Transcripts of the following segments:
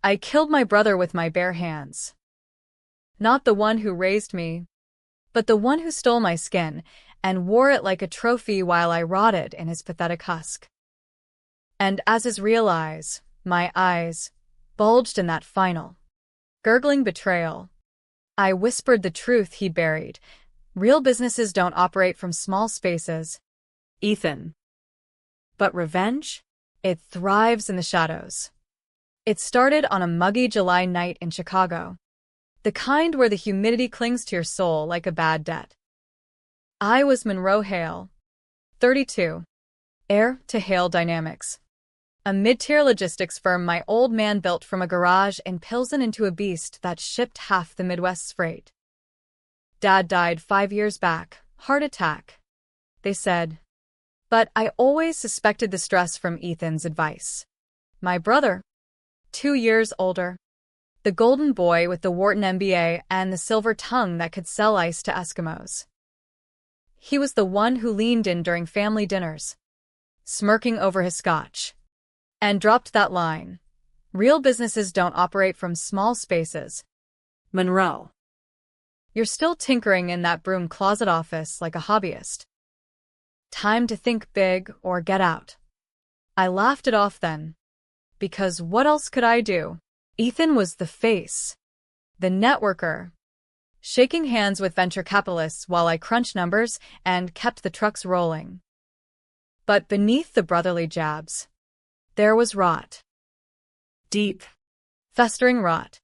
I killed my brother with my bare hands. Not the one who raised me, but the one who stole my skin and wore it like a trophy while I rotted in his pathetic husk. And as his real eyes, my eyes, bulged in that final, gurgling betrayal, I whispered the truth he buried. Real businesses don't operate from small spaces, Ethan. But revenge? It thrives in the shadows. It started on a muggy July night in Chicago. The kind where the humidity clings to your soul like a bad debt. I was Monroe Hale, 32, heir to Hale Dynamics, a mid-tier logistics firm my old man built from a garage in Pilsen into a beast that shipped half the Midwest's freight. Dad died 5 years back, heart attack, they said. But I always suspected the stress from Ethan's advice. My brother, 2 years older, the golden boy with the Wharton MBA and the silver tongue that could sell ice to Eskimos. He was the one who leaned in during family dinners, smirking over his scotch, and dropped that line. Real businesses don't operate from small spaces. Monroe, you're still tinkering in that broom closet office like a hobbyist. Time to think big or get out. I laughed it off then. Because what else could I do? Ethan was the face, the networker, shaking hands with venture capitalists while I crunched numbers and kept the trucks rolling. But beneath the brotherly jabs, there was rot. Deep, festering rot.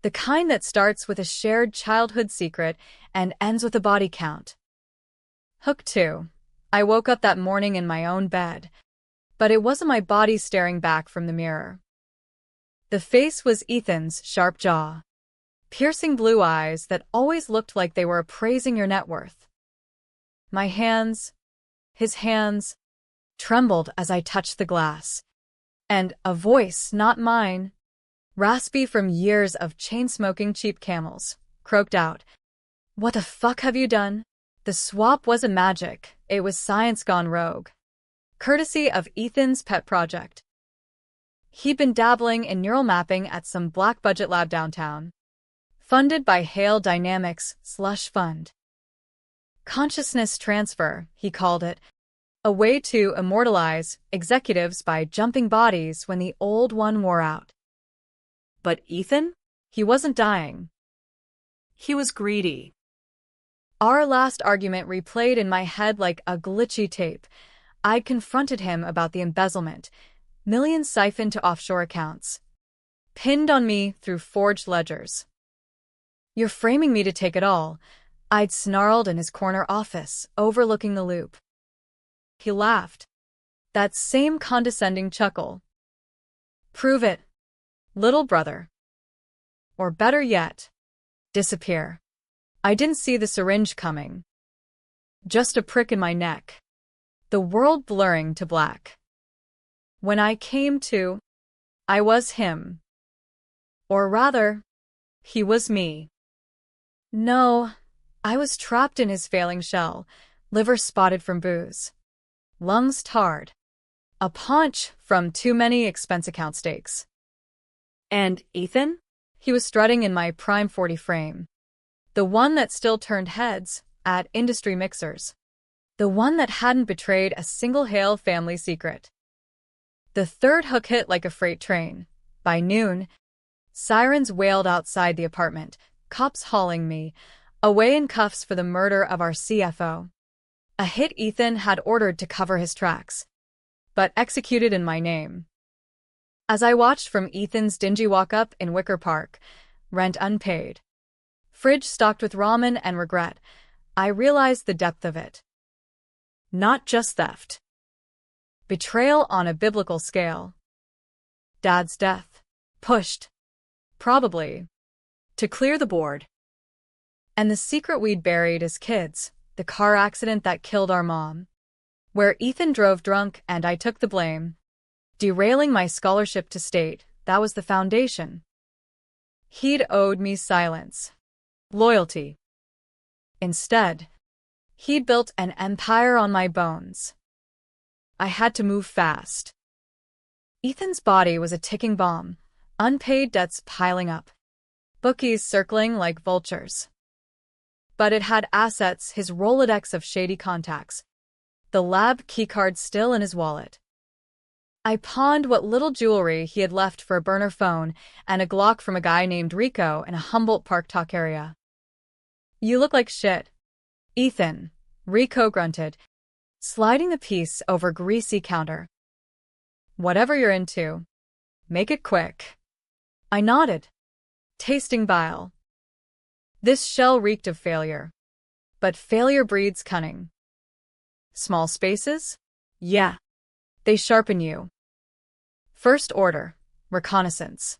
The kind that starts with a shared childhood secret and ends with a body count. Hook 2. I woke up that morning in my own bed, but it wasn't my body staring back from the mirror. The face was Ethan's sharp jaw, piercing blue eyes that always looked like they were appraising your net worth. My hands, his hands, trembled as I touched the glass, and a voice, not mine, raspy from years of chain-smoking cheap Camels, croaked out, "What the fuck have you done?" The swap wasn't magic, it was science gone rogue. Courtesy of Ethan's pet project. He'd been dabbling in neural mapping at some black-budget lab downtown, funded by Hale Dynamics slush fund. Consciousness transfer, he called it, a way to immortalize executives by jumping bodies when the old one wore out. But Ethan? He wasn't dying. He was greedy. Our last argument replayed in my head like a glitchy tape. I'd confronted him about the embezzlement, millions siphoned to offshore accounts, pinned on me through forged ledgers. "You're framing me to take it all," I'd snarled in his corner office, overlooking the loop. He laughed. That same condescending chuckle. "Prove it, little brother. Or better yet, disappear." I didn't see the syringe coming. Just a prick in my neck. The world blurring to black. When I came to, I was him. Or rather, he was me. No, I was trapped in his failing shell, liver spotted from booze, lungs tarred, a paunch from too many expense account stakes. And Ethan? He was strutting in my prime 40 frame. The one that still turned heads at industry mixers. The one that hadn't betrayed a single Hale family secret. The third hook hit like a freight train. By noon, sirens wailed outside the apartment, cops hauling me away in cuffs for the murder of our CFO. A hit Ethan had ordered to cover his tracks, but executed in my name. As I watched from Ethan's dingy walk-up in Wicker Park, rent unpaid, fridge stocked with ramen and regret, I realized the depth of it. Not just theft. Betrayal on a biblical scale. Dad's death. Pushed. Probably. To clear the board. And the secret we'd buried as kids, the car accident that killed our mom. Where Ethan drove drunk and I took the blame. Derailing my scholarship to state, that was the foundation. He'd owed me silence. Loyalty. Instead, he built an empire on my bones. I had to move fast. Ethan's body was a ticking bomb, Unpaid debts piling up. Bookies circling like vultures. But it had assets, his Rolodex of shady contacts. The lab keycard still in his wallet. I pawned what little jewelry he had left for a burner phone and a Glock from a guy named Rico in a Humboldt Park talk area. "You look like shit, Ethan," Rico grunted, sliding the piece over greasy counter. "Whatever you're into, make it quick." I nodded, tasting bile. This shell reeked of failure. But failure breeds cunning. Small spaces? Yeah. They sharpen you. First order, reconnaissance.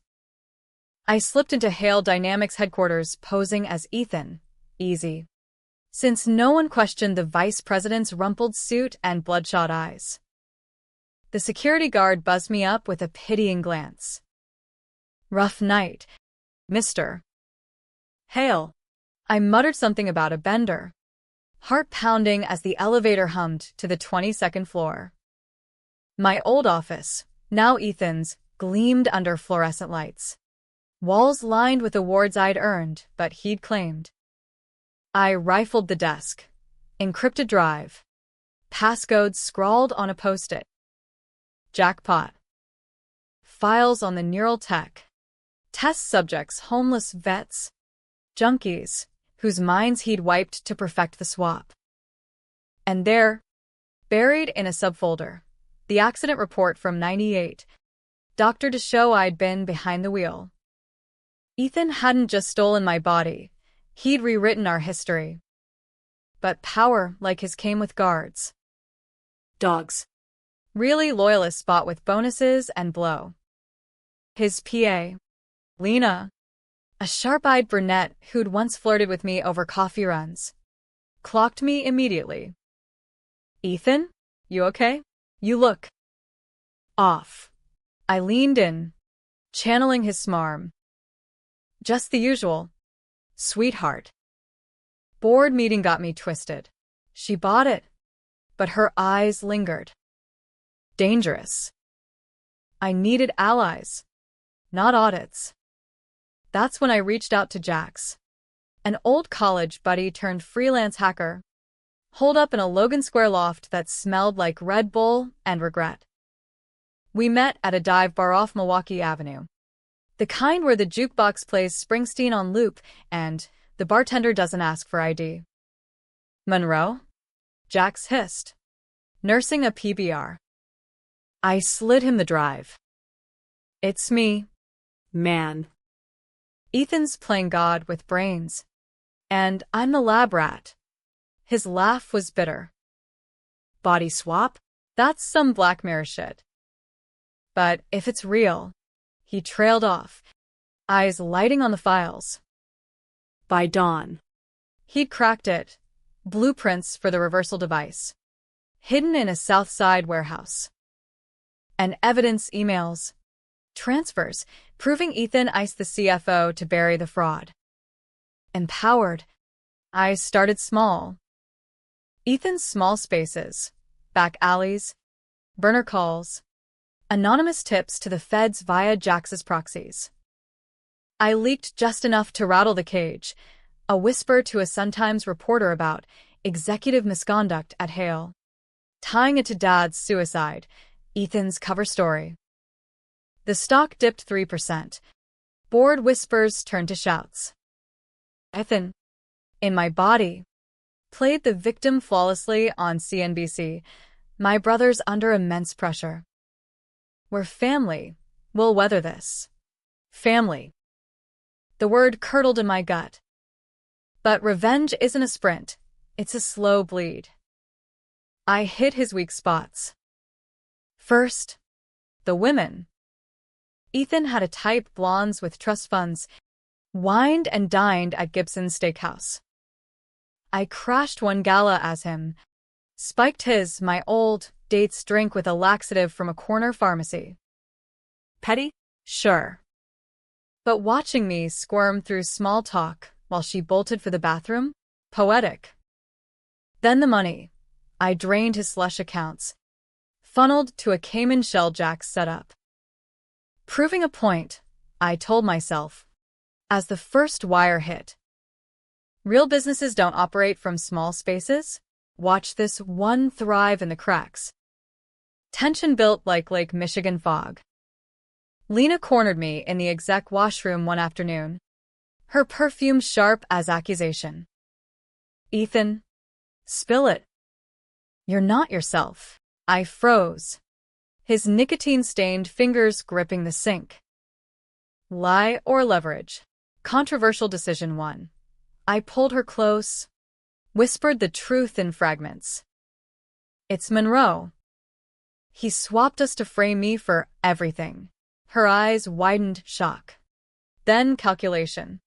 I slipped into Hale Dynamics headquarters posing as Ethan, easy. Since no one questioned the vice president's rumpled suit and bloodshot eyes. The security guard buzzed me up with a pitying glance. "Rough night, Mr. Hale." I muttered something about a bender. Heart pounding as the elevator hummed to the 22nd floor. My old office, now Ethan's, gleamed under fluorescent lights. Walls lined with awards I'd earned, but he'd claimed. I rifled the desk. Encrypted drive. Passcodes scrawled on a post-it. Jackpot. Files on the neural tech. Test subjects, homeless vets. Junkies, whose minds he'd wiped to perfect the swap. And there, buried in a subfolder, the accident report from '98. Doctor to show I'd been behind the wheel. Ethan hadn't just stolen my body, he'd rewritten our history. But power like his came with guards. Dogs. Really loyalists bought with bonuses and blow. His PA, Lena, a sharp-eyed brunette who'd once flirted with me over coffee runs, clocked me immediately. "Ethan, you okay? You look off." I leaned in, channeling his smarm. "Just the usual, sweetheart." Board meeting got me twisted. She bought it, but her eyes lingered. Dangerous. I needed allies, not audits. That's when I reached out to Jax, an old college buddy turned freelance hacker, holed up in a Logan Square loft that smelled like Red Bull and regret. We met at a dive bar off Milwaukee Avenue, the kind where the jukebox plays Springsteen on loop and the bartender doesn't ask for ID. "Monroe?" Jax hissed, nursing a PBR. I slid him the drive. "It's me, man. Ethan's playing God with brains, and I'm the lab rat." His laugh was bitter. "Body swap? That's some Black Mirror shit." "But if it's real," he trailed off, eyes lighting on the files. By dawn, he'd cracked it, blueprints for the reversal device, hidden in a South Side warehouse. And evidence emails, transfers, proving Ethan iced the CFO to bury the fraud. Empowered, I started small. Ethan's small spaces, back alleys, burner calls, anonymous tips to the feds via Jax's proxies. I leaked just enough to rattle the cage, a whisper to a Sun-Times reporter about executive misconduct at Hale, tying it to Dad's suicide, Ethan's cover story. The stock dipped 3%. Bored whispers turned to shouts. Ethan, in my body, played the victim flawlessly on CNBC, my brother's under immense pressure. "We're family. We'll weather this." Family. The word curdled in my gut. But revenge isn't a sprint. It's a slow bleed. I hit his weak spots. First, the women. Ethan had a type, blondes with trust funds, wined and dined at Gibson's Steakhouse. I crashed one gala as him, spiked my old date's drink with a laxative from a corner pharmacy. Petty? Sure. But watching me squirm through small talk while she bolted for the bathroom? Poetic. Then the money. I drained his slush accounts, funneled to a Cayman shell Jax setup. Proving a point, I told myself, as the first wire hit. Real businesses don't operate from small spaces. Watch this one thrive in the cracks. Tension built like Lake Michigan fog. Lena cornered me in the exec washroom one afternoon, her perfume sharp as accusation. Ethan, spill it. You're not yourself. I froze, his nicotine-stained fingers gripping the sink. Lie or leverage? Controversial decision one. I pulled her close, whispered the truth in fragments. It's Monroe. He swapped us to frame me for everything. Her eyes widened shock. Then calculation.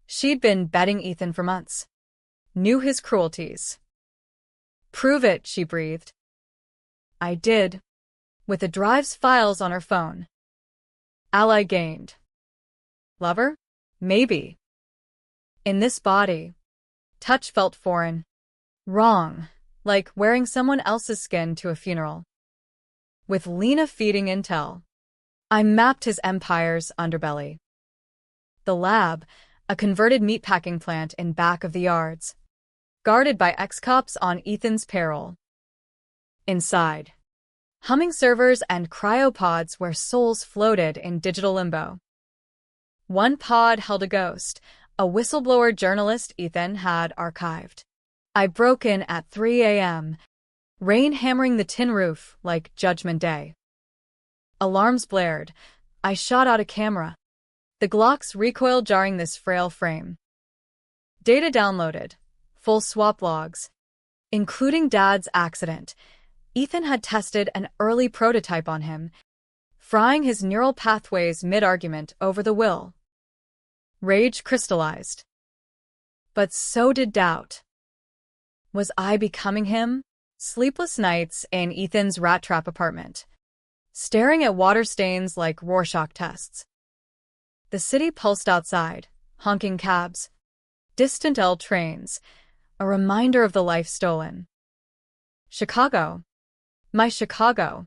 She'd been betting Ethan for months. Knew his cruelties. Prove it, she breathed. I did, with the drive's files on her phone. Ally gained. Lover? Maybe. In this body, touch felt foreign. Wrong, like wearing someone else's skin to a funeral. With Lena feeding intel, I mapped his empire's underbelly. The lab, a converted meatpacking plant in back of the yards, guarded by ex-cops on Ethan's payroll. Inside, humming servers and cryopods where souls floated in digital limbo. One pod held a ghost, a whistleblower journalist Ethan had archived. I broke in at 3 a.m., rain hammering the tin roof like Judgment Day. Alarms blared. I shot out a camera, the Glock's recoil jarring this frail frame. Data downloaded, full swap logs, including Dad's accident. Ethan had tested an early prototype on him, frying his neural pathways mid-argument over the will. Rage crystallized. But so did doubt. Was I becoming him? Sleepless nights in Ethan's rat trap apartment, staring at water stains like Rorschach tests. The city pulsed outside, honking cabs, distant L trains, a reminder of the life stolen. Chicago. My Chicago.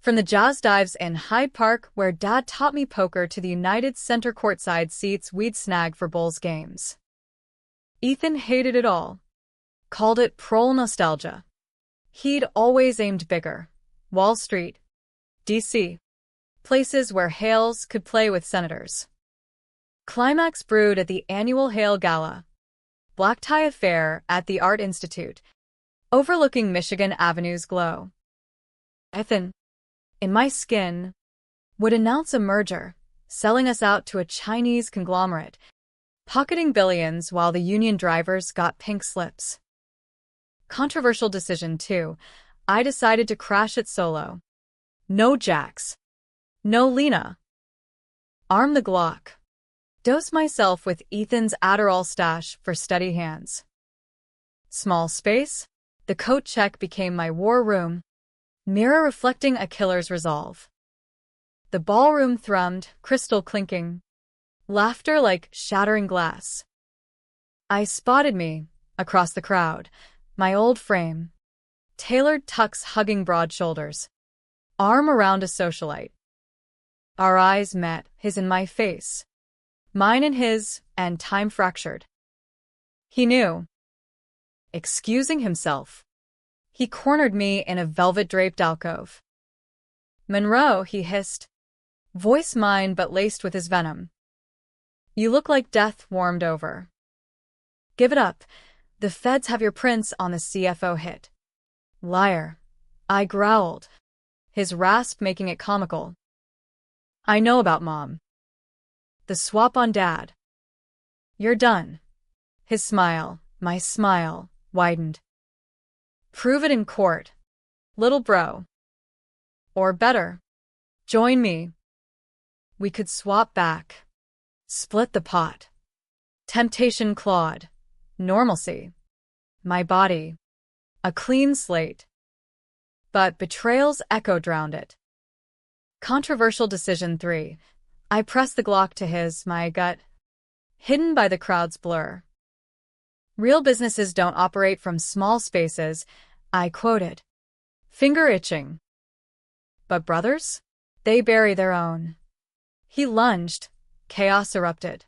From the jazz dives in Hyde Park where Dad taught me poker to the United Center courtside seats we'd snag for Bulls games. Ethan hated it all. Called it prole nostalgia. He'd always aimed bigger. Wall Street, D.C., places where Hales could play with senators. Climax brewed at the annual Hale Gala. Black tie affair at the Art Institute, overlooking Michigan Avenue's glow. Ethan, in my skin, would announce a merger, selling us out to a Chinese conglomerate, pocketing billions while the union drivers got pink slips. Controversial decision, too. I decided to crash it solo. No Jax. No Lena. Arm the Glock. Dose myself with Ethan's Adderall stash for steady hands. Small space. The coat check became my war room, mirror reflecting a killer's resolve. The ballroom thrummed, crystal clinking, laughter like shattering glass. I spotted me, across the crowd, my old frame, tailored tux hugging broad shoulders, arm around a socialite. Our eyes met, his in my face, mine in his, and time fractured. He knew. Excusing himself, he cornered me in a velvet-draped alcove. Monroe, he hissed, voice mine but laced with his venom. You look like death warmed over. Give it up. The feds have your prints on the CFO hit. Liar. I growled, his rasp making it comical. I know about Mom. The swap on Dad. You're done. His smile, my smile, widened. Prove it in court, little bro. Or better, join me. We could swap back. Split the pot. Temptation clawed. Normalcy. My body. A clean slate. But betrayal's echo drowned it. Controversial decision 3. I pressed the Glock to his, my gut, hidden by the crowd's blur. Real businesses don't operate from small spaces, I quoted. Finger itching. But brothers? They bury their own. He lunged. Chaos erupted.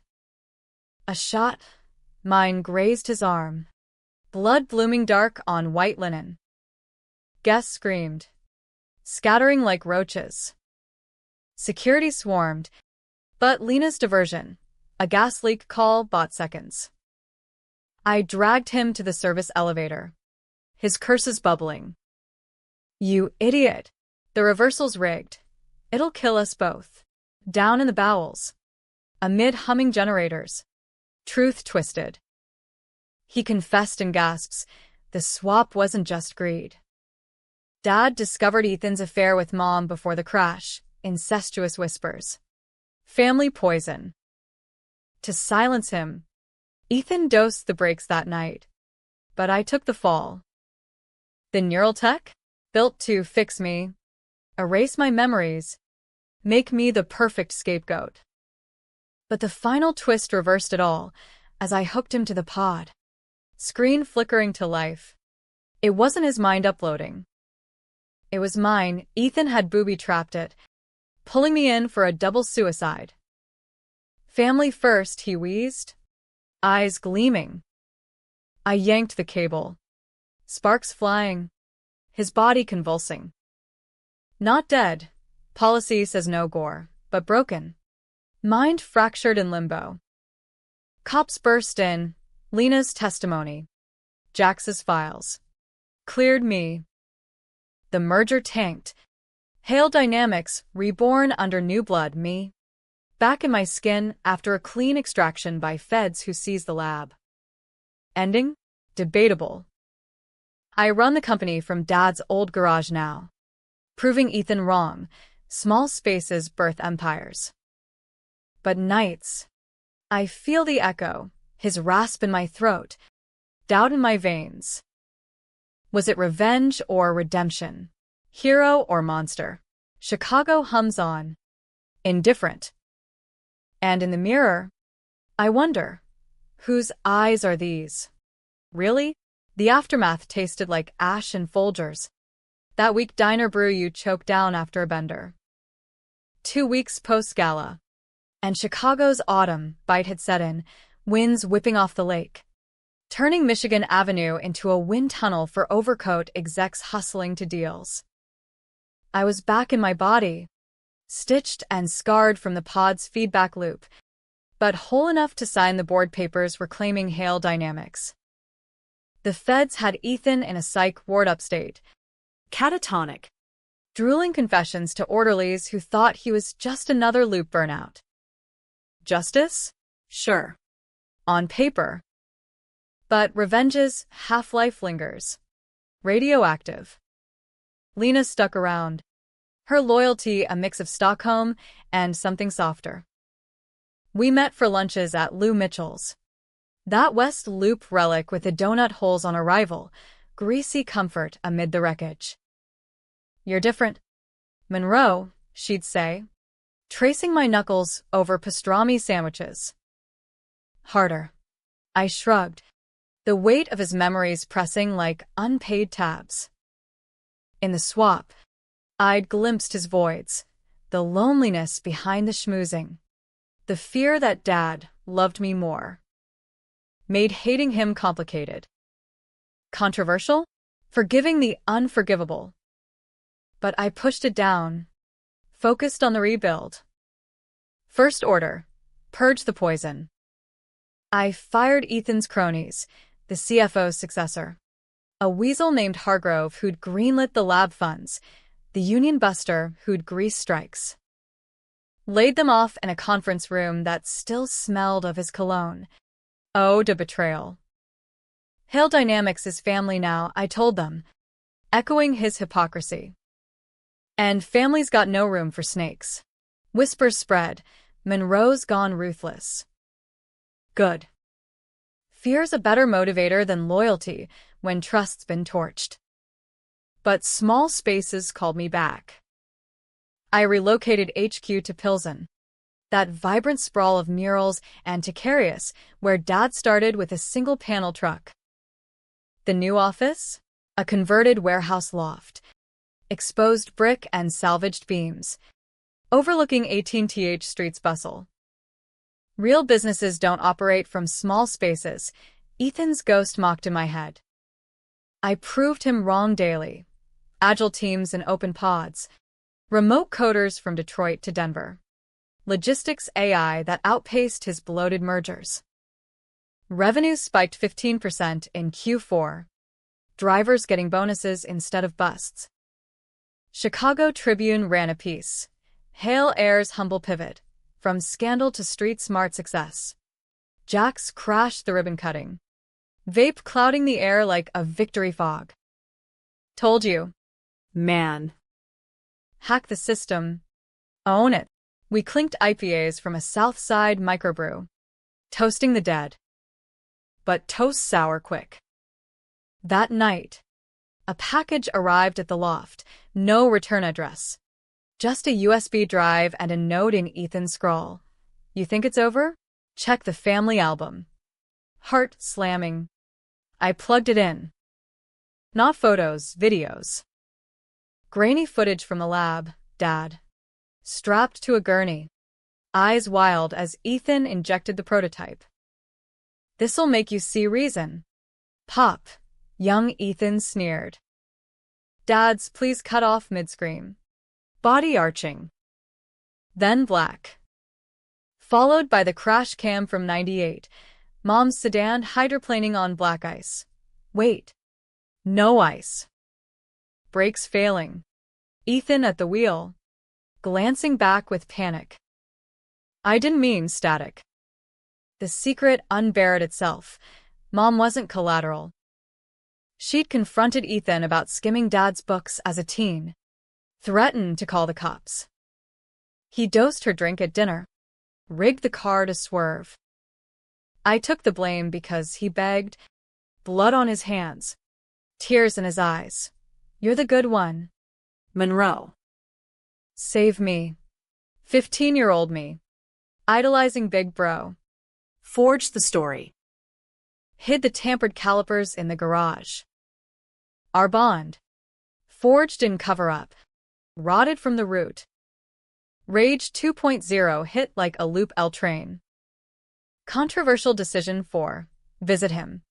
A shot. Mine grazed his arm. Blood blooming dark on white linen. Guests screamed, scattering like roaches. Security swarmed, but Lena's diversion, a gas leak call, bought seconds. I dragged him to the service elevator, his curses bubbling. You idiot! The reversal's rigged. It'll kill us both. Down in the bowels. Amid humming generators. Truth twisted. He confessed in gasps. The swap wasn't just greed. Dad discovered Ethan's affair with Mom before the crash. Incestuous whispers. Family poison. To silence him, Ethan dosed the brakes that night. But I took the fall. The neural tech? Built to fix me, erase my memories, make me the perfect scapegoat. But the final twist reversed it all as I hooked him to the pod. Screen flickering to life. It wasn't his mind uploading. It was mine. Ethan had booby-trapped it, pulling me in for a double suicide. Family first, he wheezed, eyes gleaming. I yanked the cable. Sparks flying. His body convulsing. Not dead. Policy says no gore, but broken. Mind fractured in limbo. Cops burst in. Lena's testimony. Jax's files. Cleared me. The merger tanked. Hale Dynamics, reborn under new blood, me. Back in my skin after a clean extraction by feds who seized the lab. Ending? Debatable. I run the company from Dad's old garage now. Proving Ethan wrong, small spaces birth empires. But nights, I feel the echo, his rasp in my throat, doubt in my veins. Was it revenge or redemption? Hero or monster? Chicago hums on. Indifferent. And in the mirror, I wonder, whose eyes are these? Really? The aftermath tasted like ash and Folgers. That weak diner brew you choked down after a bender. 2 weeks post-gala. And Chicago's autumn bite had set in, winds whipping off the lake, turning Michigan Avenue into a wind tunnel for overcoat execs hustling to deals. I was back in my body, stitched and scarred from the pod's feedback loop, but whole enough to sign the board papers reclaiming Hale Dynamics. The feds had Ethan in a psych ward upstate, catatonic, drooling confessions to orderlies who thought he was just another loop burnout. Justice? Sure. On paper. But revenge's half-life lingers. Radioactive. Lena stuck around. Her loyalty a mix of Stockholm and something softer. We met for lunches at Lou Mitchell's. That West Loop relic with the donut holes on arrival, greasy comfort amid the wreckage. You're different. Monroe, she'd say, tracing my knuckles over pastrami sandwiches. Harder. I shrugged, the weight of his memories pressing like unpaid tabs. In the swap, I'd glimpsed his voids, the loneliness behind the schmoozing, the fear that Dad loved me more. Made hating him complicated. Controversial? Forgiving the unforgivable. But I pushed it down, focused on the rebuild. First order, purge the poison. I fired Ethan's cronies, the CFO's successor. A weasel named Hargrove who'd greenlit the lab funds, the union buster who'd greased strikes. Laid them off in a conference room that still smelled of his cologne. Oh, to betrayal. Hale Dynamics is family now, I told them, echoing his hypocrisy. And family's got no room for snakes. Whispers spread, Monroe's gone ruthless. Good. Fear's a better motivator than loyalty when trust's been torched. But small spaces called me back. I relocated HQ to Pilsen. That vibrant sprawl of murals and Ticarius, where Dad started with a single-panel truck. The new office? A converted warehouse loft. Exposed brick and salvaged beams. overlooking 18th Street's bustle. Real businesses don't operate from small spaces, Ethan's ghost mocked in my head. I proved him wrong daily. Agile teams and open pods. Remote coders from Detroit to Denver. Logistics AI that outpaced his bloated mergers. Revenue spiked 15% in Q4. Drivers getting bonuses instead of busts. Chicago Tribune ran a piece. Hail Air's humble pivot. From scandal to street-smart success. Jax crashed the ribbon-cutting. Vape clouding the air like a victory fog. Told you. Man. Hack the system. Own it. We clinked IPAs from a Southside microbrew. Toasting the dead. But toast sour quick. That night, a package arrived at the loft. No return address. Just a USB drive and a note in Ethan's scroll. You think it's over? Check the family album. Heart slamming. I plugged it in. Not photos, videos. Grainy footage from the lab, Dad. Strapped to a gurney. Eyes wild as Ethan injected the prototype. This'll make you see reason. Pop. Young Ethan sneered. Dads, please cut off mid-scream. Body arching. Then black. Followed by the crash cam from 98. Mom's sedan hydroplaning on black ice. Wait. No ice. Brakes failing. Ethan at the wheel. Glancing back with panic. I didn't mean static. The secret unburied itself. Mom wasn't collateral. She'd confronted Ethan about skimming Dad's books as a teen. Threatened to call the cops. He dosed her drink at dinner. Rigged the car to swerve. I took the blame because he begged. Blood on his hands. Tears in his eyes. You're the good one. Monroe. Save me. 15-year-old me. Idolizing Big Bro. Forged the story. Hid the tampered calipers in the garage. Our bond. Forged in cover-up. Rotted from the root. Rage 2.0 hit like a loop L train. Controversial decision 4. Visit him.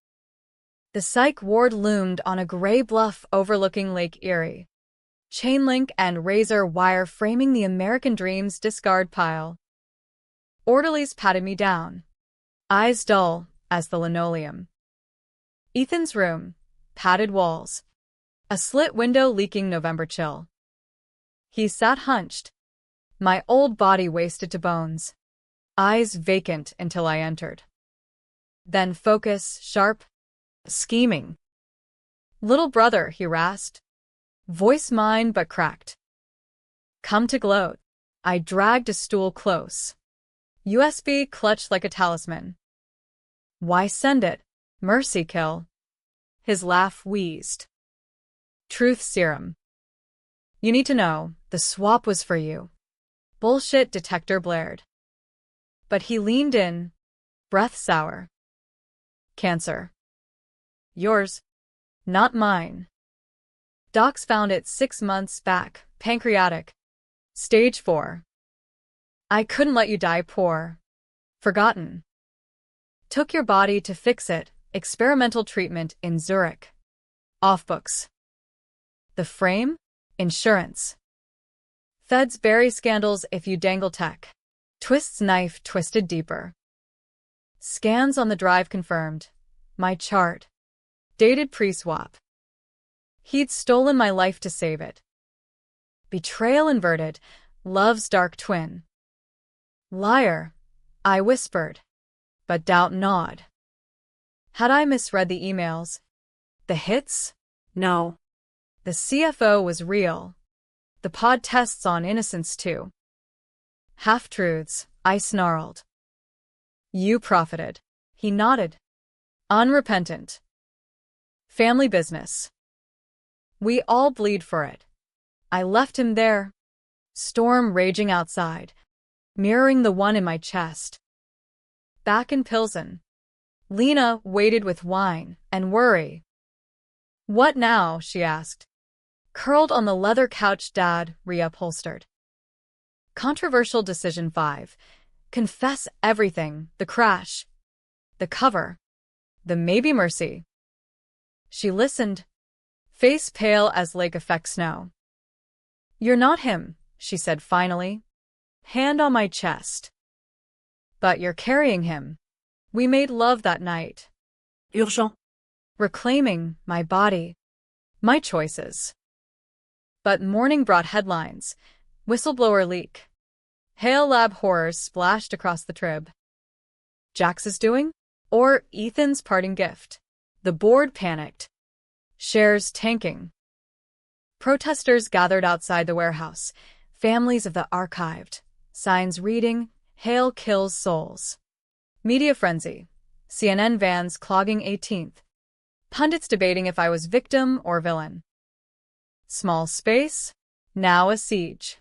The psych ward loomed on a gray bluff overlooking Lake Erie. Chain link and razor wire framing the American dream's discard pile. Orderlies patted me down. Eyes dull as the linoleum. Ethan's room. Padded walls. A slit window leaking November chill. He sat hunched. My old body wasted to bones. Eyes vacant until I entered. Then focus, sharp, scheming. Little brother, he rasped. Voice mine but cracked. Come to gloat. I dragged a stool close. USB clutched like a talisman. Why send it? Mercy kill. His laugh wheezed. Truth serum. You need to know, the swap was for you. Bullshit detector blared. But he leaned in, breath sour. Cancer. Yours, not mine. Docs found it 6 months back, pancreatic. Stage 4. I couldn't let you die poor. Forgotten. Took your body to fix it, experimental treatment in Zurich. Off books. The frame? Insurance. Feds bury scandals if you dangle tech. Twists knife twisted deeper. Scans on the drive confirmed. My chart. Dated pre-swap. He'd stolen my life to save it. Betrayal inverted. Love's dark twin. Liar, I whispered. But doubt gnawed. Had I misread the emails? The hits? No. The CFO was real. The pod tests on innocence too. Half-truths, I snarled. You profited. He nodded. Unrepentant. Family business. We all bleed for it. I left him there. Storm raging outside, mirroring the one in my chest. Back in Pilsen. Lena waited with wine and worry. What now? She asked. Curled on the leather couch Dad reupholstered. Controversial Decision 5. Confess everything, the crash, the cover, the maybe mercy. She listened, face pale as lake effect snow. You're not him, she said finally, hand on my chest. But you're carrying him. We made love that night. Urgent. Reclaiming my body, my choices. But morning brought headlines. Whistleblower leak. Hale lab horrors splashed across the trib. Jax's doing? Or Ethan's parting gift? The board panicked. Shares tanking. Protesters gathered outside the warehouse. Families of the archived. Signs reading, Hale kills souls. Media frenzy. CNN vans clogging 18th. Pundits debating if I was victim or villain. Small space, now a siege.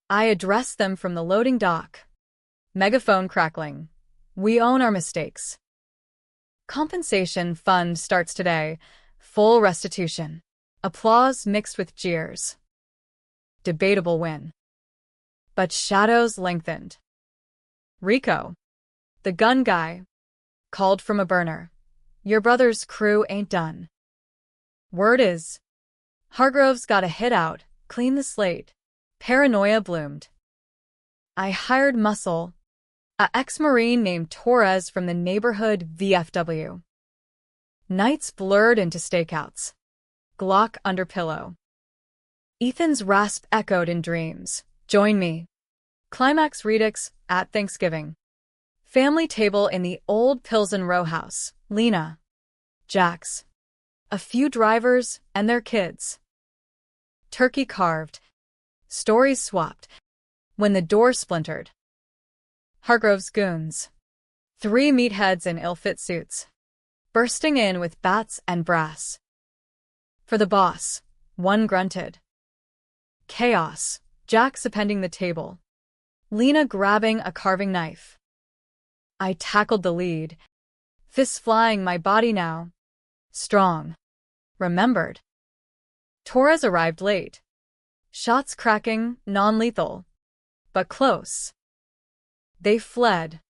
I addressed them from the loading dock. Megaphone crackling. We own our mistakes. Compensation fund starts today. Full restitution. Applause mixed with jeers. Debatable win. But shadows lengthened. Rico, the gun guy, called from a burner. Your brother's crew ain't done. Word is, Hargrove's got a hit out, clean the slate. Paranoia bloomed. I hired Muscle, a ex-Marine named Torres from the neighborhood VFW. Nights blurred into stakeouts. Glock under pillow. Ethan's rasp echoed in dreams. Join me. Climax Redux at Thanksgiving. Family table in the old Pilsen row house. Lena. Jax. A few drivers and their kids. Turkey carved. Stories swapped. When the door splintered. Hargrove's goons. 3 meatheads in ill-fit suits. Bursting in with bats and brass. For the boss, 1 grunted. Chaos. Jax appending the table. Lena grabbing a carving knife. I tackled the lead. Fists flying, my body now. Strong. Remembered. Torres arrived late. Shots cracking, non-lethal. But close. They fled.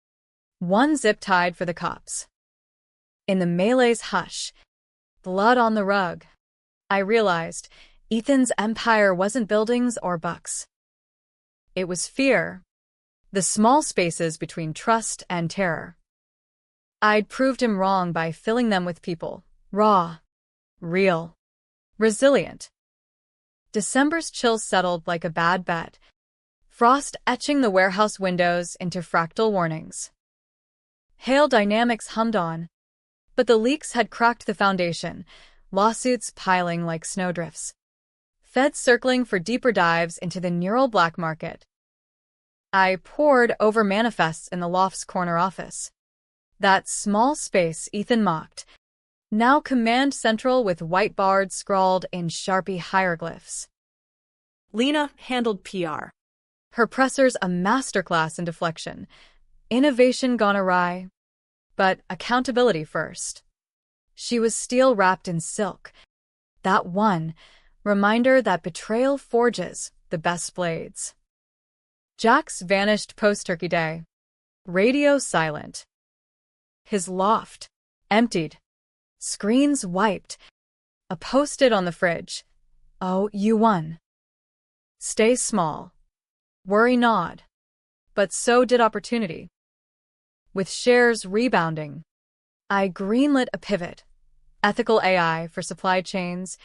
1 zip-tied for the cops. In the melee's hush. Blood on the rug. I realized Ethan's empire wasn't buildings or bucks. It was fear. The small spaces between trust and terror. I'd proved him wrong by filling them with people. Raw. Real. Resilient. December's chill settled like a bad bet. Frost etching the warehouse windows into fractal warnings. Hail dynamics hummed on. But the leaks had cracked the foundation. Lawsuits piling like snowdrifts. Feds circling for deeper dives into the neural black market. I pored over manifests in the loft's corner office. That small space Ethan mocked. Now command central with white bards scrawled in Sharpie hieroglyphs. Lena handled PR. Her presser's a masterclass in deflection. Innovation gone awry. But accountability first. She was steel wrapped in silk. That one reminder that betrayal forges the best blades. Jax vanished post-Turkey Day. Radio silent. His loft emptied. Screens wiped. A post-it on the fridge. Oh, you won. Stay small. Worry nod. But so did opportunity. With shares rebounding, I greenlit a pivot. Ethical AI for supply chains.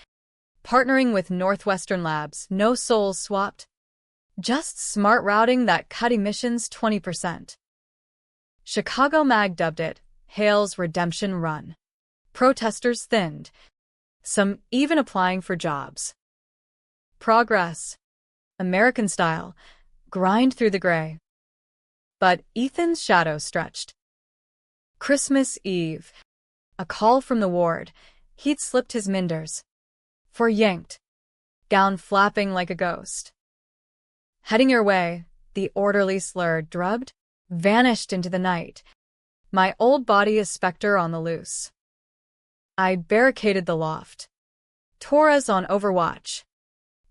Partnering with Northwestern Labs, no souls swapped. Just smart routing that cut emissions 20%. Chicago Mag dubbed it Hale's Redemption Run. Protesters thinned. Some even applying for jobs. Progress. American style. Grind through the gray. But Ethan's shadow stretched. Christmas Eve. A call from the ward. He'd slipped his minders. For yanked. Gown flapping like a ghost. Heading your way, the orderly slur drubbed, vanished into the night. My old body a specter on the loose. I barricaded the loft. Torres on overwatch.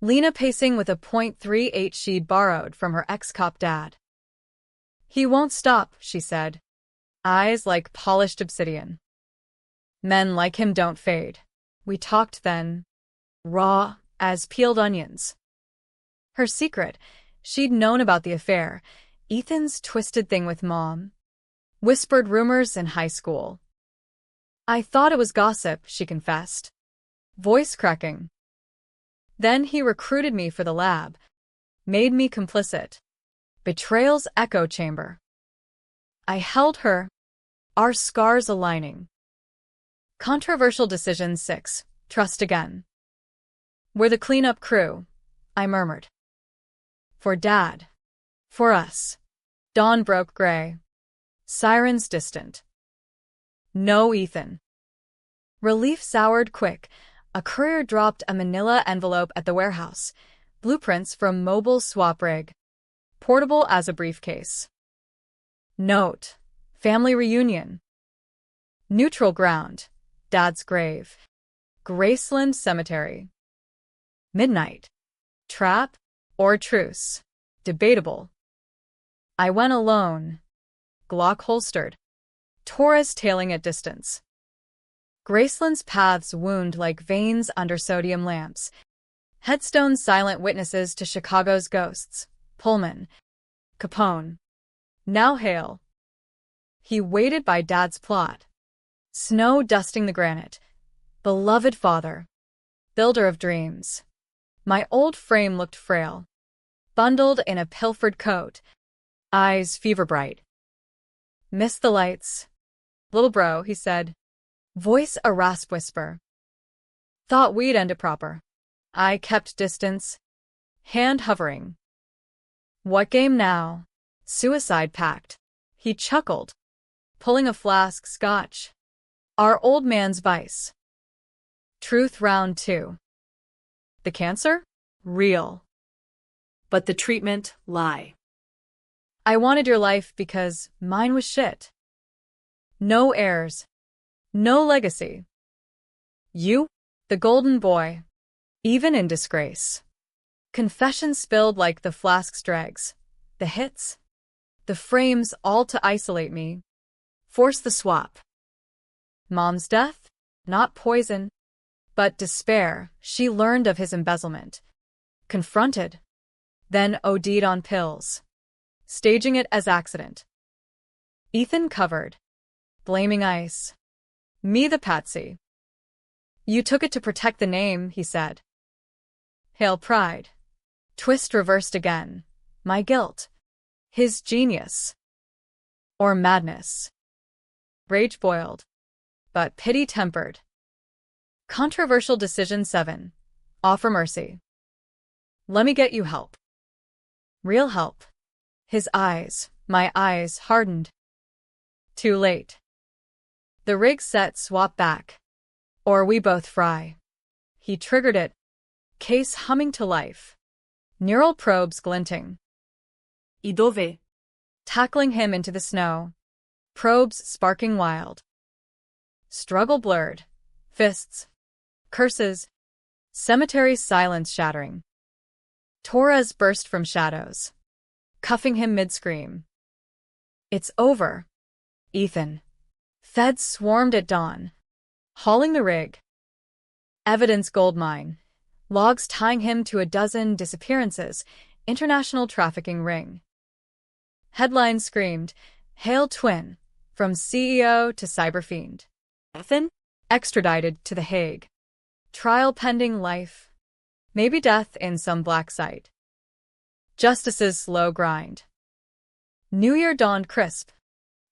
Lena pacing with a .38 she'd borrowed from her ex-cop dad. He won't stop, she said. Eyes like polished obsidian. Men like him don't fade. We talked then, raw as peeled onions. Her secret, she'd known about the affair, Ethan's twisted thing with Mom. Whispered rumors in high school. I thought it was gossip, she confessed. Voice cracking. Then he recruited me for the lab. Made me complicit. Betrayal's echo chamber. I held her, our scars aligning. Controversial decision 6. Trust again. We're the cleanup crew, I murmured. For Dad. For us. Dawn broke gray. Sirens distant. No Ethan. Relief soured quick. A courier dropped a manila envelope at the warehouse. Blueprints from mobile swap rig. Portable as a briefcase. Note. Family reunion. Neutral ground. Dad's grave. Graceland Cemetery. Midnight. Trap or truce? Debatable. I went alone. Glock holstered. Taurus tailing at distance. Graceland's paths wound like veins under sodium lamps. Headstones silent witnesses to Chicago's ghosts. Pullman. Capone. Now Hale. He waited by Dad's plot. Snow dusting the granite. Beloved father. Builder of dreams. My old frame looked frail. Bundled in a pilfered coat. Eyes fever bright. Missed the lights. Little bro, he said. Voice a rasp whisper. Thought we'd end it proper. I kept distance. Hand hovering. What game now? Suicide pact. He chuckled. Pulling a flask scotch. Our old man's vice. Truth round 2. The cancer? Real. But the treatment, lie. I wanted your life because mine was shit. No heirs. No legacy. You, the golden boy. Even in disgrace. Confessions spilled like the flask's dregs. The hits. The frames all to isolate me. Force the swap. Mom's death? Not poison. But despair. She learned of his embezzlement. Confronted. Then OD'd on pills. Staging it as accident. Ethan covered. Blaming ice. Me the patsy. You took it to protect the name, he said. Hail pride. Twist reversed again. My guilt. His genius. Or madness. Rage boiled. But pity tempered. Controversial decision 7. Offer mercy. Let me get you help. Real help. His eyes, my eyes, hardened. Too late. The rig set swap back. Or we both fry. He triggered it. Case humming to life. Neural probes glinting. Y dove. Tackling him into the snow. Probes sparking wild. Struggle blurred. Fists. Curses. Cemetery's silence shattering. Torres burst from shadows. Cuffing him mid-scream. It's over. Ethan. Feds swarmed at dawn. Hauling the rig. Evidence goldmine. Logs tying him to a dozen disappearances. International trafficking ring. Headline screamed, Hail twin. From CEO to cyberfiend. Ethan? Extradited to The Hague. Trial pending life. Maybe death in some black site. Justice's slow grind. New Year dawned crisp.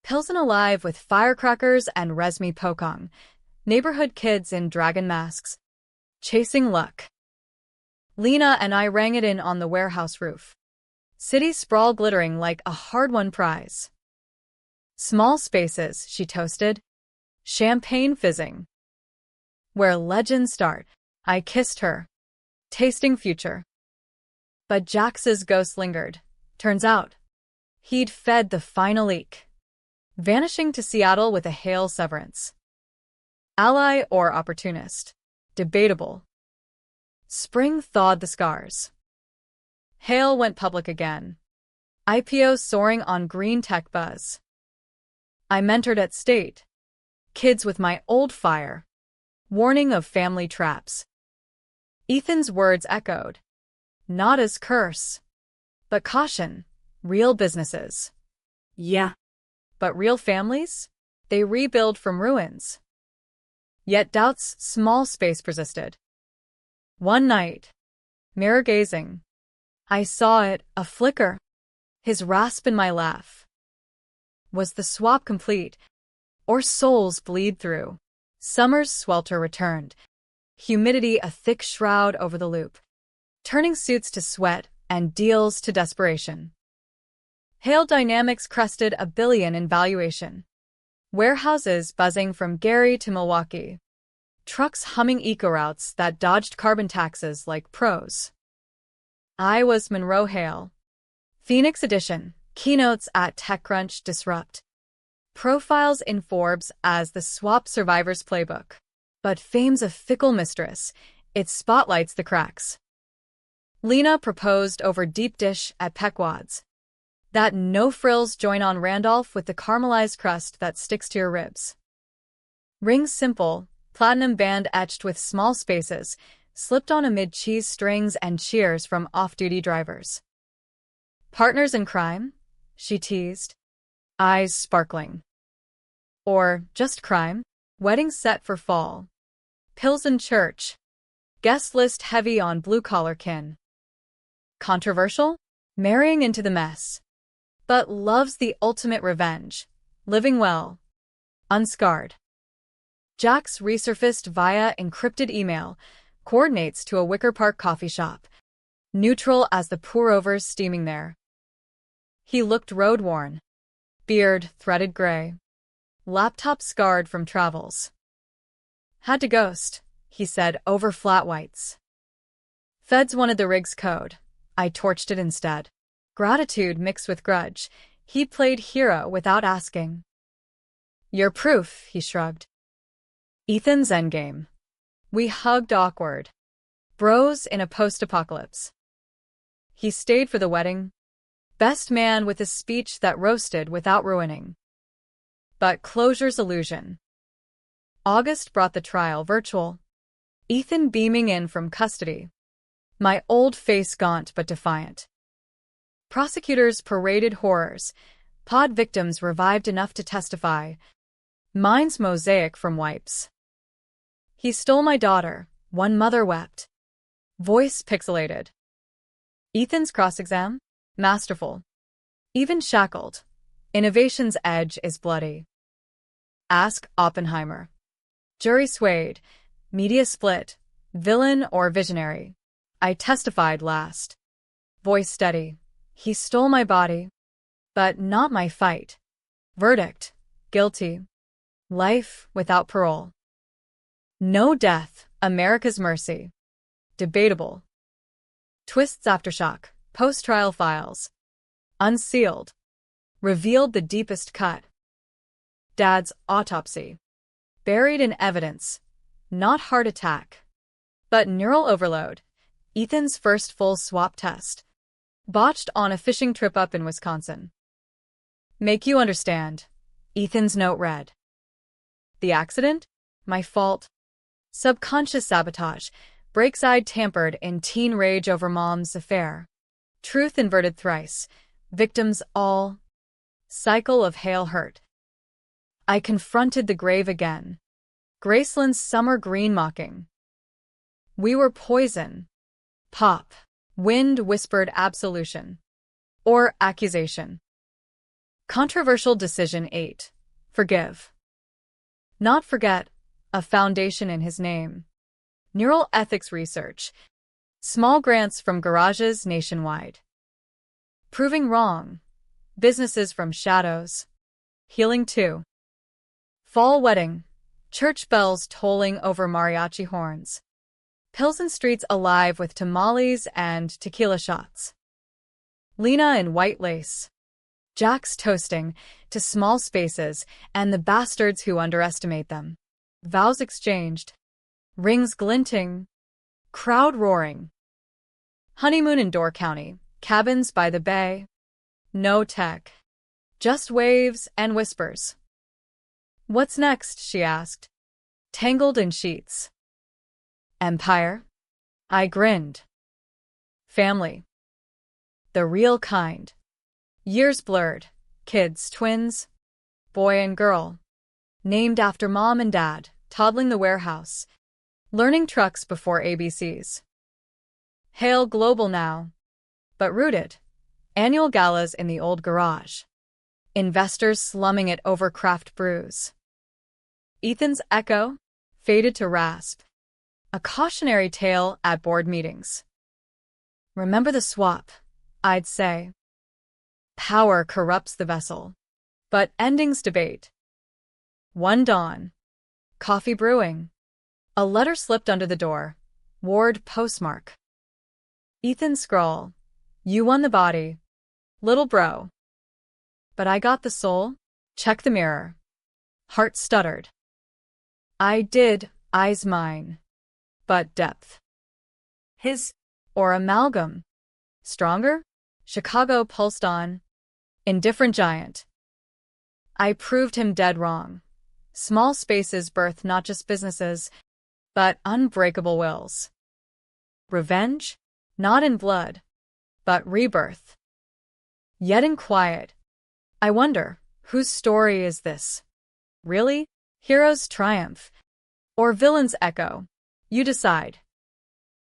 Pilsen alive with firecrackers and resmi pokong. Neighborhood kids in dragon masks. Chasing luck. Lena and I rang it in on the warehouse roof. City sprawl glittering like a hard-won prize. Small spaces, she toasted. Champagne fizzing. Where legends start. I kissed her. Tasting future. But Jax's ghost lingered. Turns out, he'd fed the final leak. Vanishing to Seattle with a hail severance. Ally or opportunist? Debatable. Spring thawed the scars. Hale went public again. IPO soaring on green tech buzz. I mentored at State. Kids with my old fire. Warning of family traps. Ethan's words echoed. Not as curse. But caution. Real businesses. Yeah. But real families? They rebuild from ruins. Yet doubt's small space persisted. One night, mirror gazing, I saw it, a flicker. His rasp in my laugh. Was the swap complete? Or souls bleed through? Summer's swelter returned. Humidity a thick shroud over the loop. Turning suits to sweat and deals to desperation. Hale Dynamics crested $1 billion in valuation. Warehouses buzzing from Gary to Milwaukee. Trucks humming eco-routes that dodged carbon taxes like pros. I was Monroe Hale. Phoenix Edition, keynotes at TechCrunch Disrupt. Profiles in Forbes as the swap survivor's playbook. But fame's a fickle mistress. It spotlights the cracks. Lena proposed over deep dish at Pequod's. That no-frills join on Randolph with the caramelized crust that sticks to your ribs. Rings simple, platinum band etched with small spaces, slipped on amid cheese strings and cheers from off-duty drivers. Partners in crime? She teased, eyes sparkling. Or just crime? Wedding set for fall. Pilsen church. Guest list heavy on blue-collar kin. Controversial? Marrying into the mess. But loves the ultimate revenge. Living well. Unscarred. Jax resurfaced via encrypted email, coordinates to a Wicker Park coffee shop. Neutral as the pour-overs steaming there. He looked road-worn. Beard threaded gray. Laptop scarred from travels. Had to ghost, he said over flat whites. Feds wanted the rig's code. I torched it instead. Gratitude mixed with grudge. He played hero without asking. Your proof, he shrugged. Ethan's endgame. We hugged awkward. Bros in a post-apocalypse. He stayed for the wedding. Best man with a speech that roasted without ruining. But closure's illusion. August brought the trial virtual. Ethan beaming in from custody. My old face gaunt but defiant. Prosecutors paraded horrors. Pod victims revived enough to testify. Mine's mosaic from wipes. He stole my daughter, one mother wept. Voice pixelated. Ethan's cross-exam? Masterful. Even shackled. Innovation's edge is bloody. Ask Oppenheimer. Jury swayed. Media split. Villain or visionary. I testified last. Voice steady. He stole my body. But not my fight. Verdict. Guilty. Life without parole. No death. America's mercy. Debatable. Twists aftershock. Post-trial files. Unsealed. Revealed the deepest cut. Dad's autopsy. Buried in evidence. Not heart attack. But neural overload. Ethan's first full swap test. Botched on a fishing trip up in Wisconsin. Make you understand. Ethan's note read. The accident? My fault. Subconscious sabotage. Brakes I'd tampered in teen rage over mom's affair. Truth inverted thrice. Victims all. Cycle of Hale hurt. I confronted the grave again. Graceland's summer green mocking. We were poison. Pop. Wind whispered absolution. Or accusation. Controversial decision 8. Forgive. Not forget. A foundation in his name. Neural ethics research. Small grants from garages nationwide. Proving wrong. Businesses from shadows. Healing 2. Fall wedding. Church bells tolling over mariachi horns. Pilsen streets alive with tamales and tequila shots. Lena in white lace. Jax toasting to small spaces and the bastards who underestimate them. Vows exchanged. Rings glinting. Crowd roaring. Honeymoon in Door County, cabins by the bay. No tech. Just waves and whispers. What's next? She asked. Tangled in sheets. Empire? I grinned. Family. The real kind. Years blurred. Kids, twins. Boy and girl. Named after mom and dad, toddling the warehouse. Learning trucks before ABCs. Hail global now. But rooted. Annual galas in the old garage. Investors slumming it over craft brews. Ethan's echo faded to rasp. A cautionary tale at board meetings. Remember the swap, I'd say. Power corrupts the vessel. But endings debate. One dawn. Coffee brewing. A letter slipped under the door. Ward postmark. Ethan scrawl. You won the body. Little bro. But I got the soul. Check the mirror. Heart stuttered. I did, eyes mine. But depth. His. Or amalgam. Stronger? Chicago pulsed on. Indifferent giant. I proved him dead wrong. Small spaces birth not just businesses, but unbreakable wills. Revenge? Not in blood, but rebirth. Yet in quiet. I wonder, whose story is this? Really? Hero's triumph? Or villain's echo? You decide.